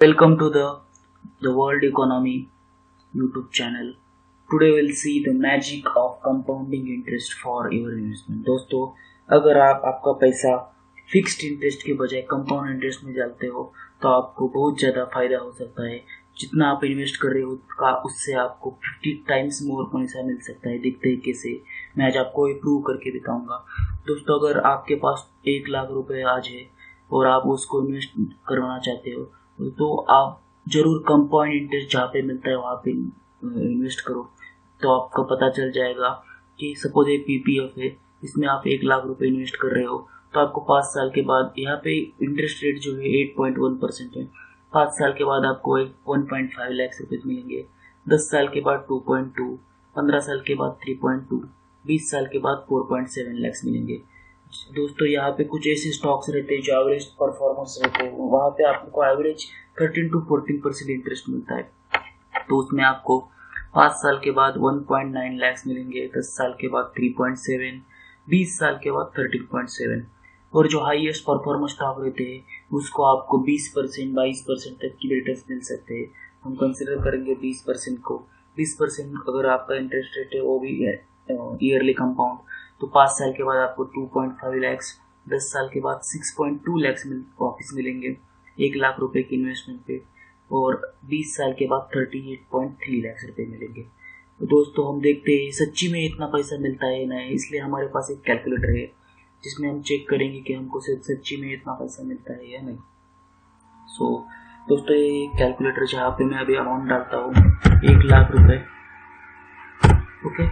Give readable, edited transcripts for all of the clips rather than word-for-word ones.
Welcome to the World Economy YouTube channel. Today we'll see the magic of compounding interest for your investment. दोस्तों, अगर आपका पैसा fixed interest के बजाय compound interest में डालते हो तो आपको बहुत ज़्यादा फायदा हो सकता है। जितना आप इन्वेस्ट कर रहे हो उससे आपको 50 टाइम्स मोर पैसा मिल सकता है। देखते हैं कैसे, मैं आज आपको प्रूव करके दिखाऊंगा। दोस्तों, अगर आपके पास 1 लाख रुपए आज है और आप उसको इन्वेस्ट करवाना चाहते हो तो आप जरूर कंपाउंड इंटरेस्ट जहाँ पे मिलता है वहाँ पे इन्वेस्ट करो। तो आपको पता चल जाएगा कि सपोज ये पीपीएफ है, इसमें आप 1 लाख रुपए इन्वेस्ट कर रहे हो तो आपको 5 साल के बाद यहाँ पे इंटरेस्ट रेट जो है 8.1% है। 5 साल के बाद आपको 1.5 लाख रुपए मिलेंगे, 10 साल के बाद 2.2, 15 साल के बाद 3.2, 20 साल के बाद 4.7 लाख मिलेंगे। दोस्तों, यहाँ पे कुछ ऐसे स्टॉक्स रहते हैं जो एवरेज परफॉर्मेंस रहते हैं, वहाँ पे आपको एवरेज 13 to 14% इंटरेस्ट मिलता है। तो उसमें आपको 5 साल के बाद 1.9 लाख मिलेंगे, 10 साल के बाद 3.7, 20 साल के बाद 13.7। और जो हाईएस्ट परफॉर्मेंस स्टॉक रहते हैं उसको आपको 20%, 22% तक की रिटर्न मिल सकते हैं। हम कंसिडर करेंगे 20% को। 20% अगर आपका इंटरेस्ट रेट है वो भी ईयरली कंपाउंड, तो 5 साल के बाद आपको 2.5 लाख, 10 साल के बाद 6.2 लाख वापस मिलेंगे 1 लाख रुपए की इन्वेस्टमेंट पे, और 20 साल के बाद 38.3 लाख रुपए मिलेंगे। तो दोस्तों, हम देखते हैं सच्ची में इतना पैसा मिलता है ना, इसलिए हमारे पास एक कैलकुलेटर है जिसमें हम चेक करेंगे कि हमको सच्ची में इतना पैसा मिलता है या नहीं। दोस्तों, ये कैलकुलेटर जहाँ पे मैं अभी अमाउंट डालता हूँ 1 लाख रुपए, ओके,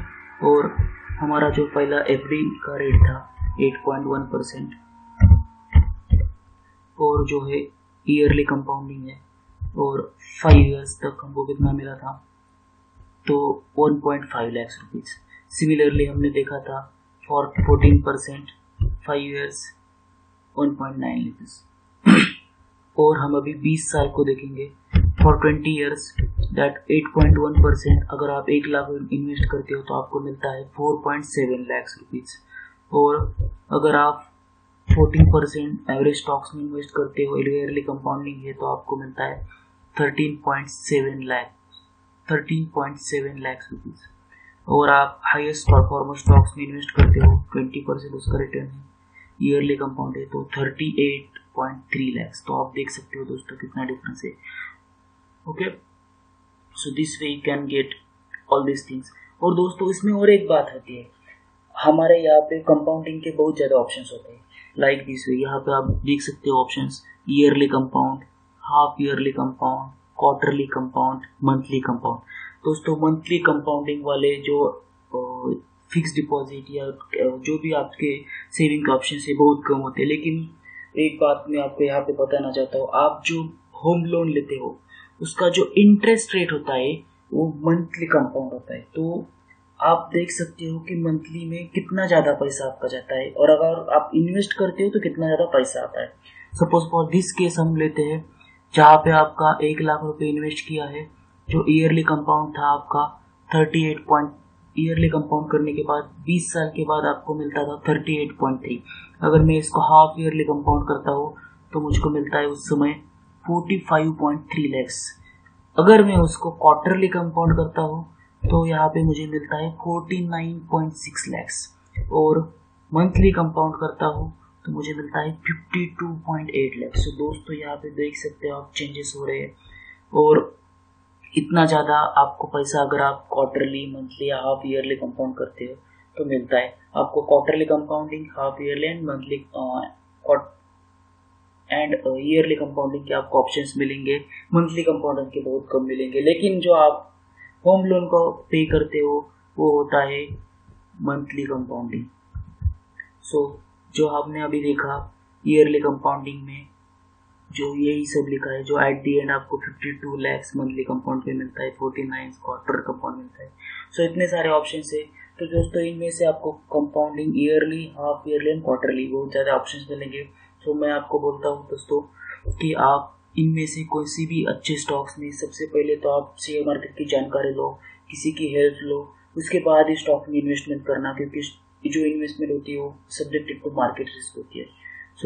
और हमारा जो पहला एफडी का रेट था 8.1%, और जो है ईयरली कंपाउंडिंग है, और 5 इयर्स तक हमको कितना मिला था तो 1.5 लाख रुपीज। सिमिलरली हमने देखा था फॉर 14%, 5 इयर्स 1.9 लाख। और हम अभी 20 साल को देखेंगे, फॉर 20 इयर्स दैट 8.1%। अगर आप 1 लाख इन्वेस्ट करते हो तो आपको मिलता है 4.7 लाख रुपीज। और अगर आप 14% एवरेज स्टॉक्स में इन्वेस्ट करते हो, ईयरली कंपाउंडिंग है, तो आपको मिलता है 13.7 लाख रुपीज। और आप हाईएस्ट परफॉर्मेंस स्टॉक्स में इन्वेस्ट करते हो, 20% उसका रिटर्न है, ईयरली कंपाउंड है, तो 38.3 लाख। तो आप देख सकते हो दोस्तों कितना डिफरेंस है। Okay, so this way you can get all this things. और दोस्तों, इसमें और एक बात होती है, हमारे यहाँ पे कंपाउंडिंग के बहुत ज़्यादा ऑप्शंस होते हैं। लाइक दिस वे, यहाँ पे आप देख सकते हो options: yearly compound, half yearly compound, quarterly compound, monthly compound. दोस्तों, मंथली कंपाउंडिंग वाले जो फिक्स डिपॉजिट या जो भी आपके सेविंग के ऑप्शन है बहुत कम होते हैं। लेकिन एक बात मैं आपको यहाँ पे बताना चाहता हूँ, आप जो होम लोन लेते हो उसका जो इंटरेस्ट रेट होता है वो मंथली कंपाउंड होता है। तो आप देख सकते हो कि मंथली में कितना ज़्यादा पैसा आपका जाता है, और अगर आप इन्वेस्ट करते हो तो कितना ज़्यादा पैसा आता है। सपोज फॉर दिस केस हम लेते हैं जहाँ पे आपका 1 लाख रुपए इन्वेस्ट किया है, जो ईयरली कंपाउंड था आपका 38 पॉइंट, ईयरली कंपाउंड करने के बाद 20 साल के बाद आपको मिलता था 38.3। अगर मैं इसको हाफ ईयरली कंपाउंड करता हूँ तो मुझको मिलता है उस समय 45.3 लैक्स। अगर मैं उसको क्वार्टरली कंपाउंड करता हूँ तो यहाँ पे मुझे मिलता है 49.6 लैक्स, और मंथली कंपाउंड करता हूँ तो मुझे मिलता है 52.8 लैक्स। तो दोस्तों, यहाँ पे देख सकते हो आप चेंजेस हो रहे हैं, और इतना ज़्यादा आपको पैसा अगर आप क्वार्टरली, मंथली या हाफ ईयरली कंपाउंड करते हो तो मिलता है आपको। Quarterly compounding, half yearly and monthly and yearly compounding के आपको ऑप्शंस मिलेंगे, मंथली कंपाउंडिंग के बहुत कम मिलेंगे। लेकिन जो आप होम लोन को पे करते हो वो होता है मंथली कंपाउंडिंग। जो आपने अभी देखा ईयरली कंपाउंडिंग में जो यही सब लिखा है, जो एट दी एंड आपको 52 लाख मंथली कंपाउंड पे मिलता है, 49 क्वार्टर कंपाउंड मिलता है। इतने सारे ऑप्शन है। तो दोस्तों, इनमें से आपको compounding yearly, half yearly and quarterly बहुत ज़्यादा ऑप्शन मिलेंगे। मैं आपको बोलता हूँ दोस्तों कि आप इनमें से कोई सी भी अच्छे स्टॉक्स में सबसे पहले तो आप शेयर मार्केट की जानकारी लो, किसी की हेल्प लो, उसके बाद ही स्टॉक में इन्वेस्टमेंट करना, क्योंकि जो इन्वेस्टमेंट होती है वो सब्जेक्टेड टू मार्केट रिस्क होती है।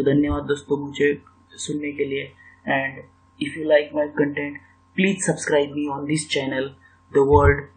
धन्यवाद दोस्तों मुझे सुनने के लिए, and If you like my content, please subscribe me on this channel, The World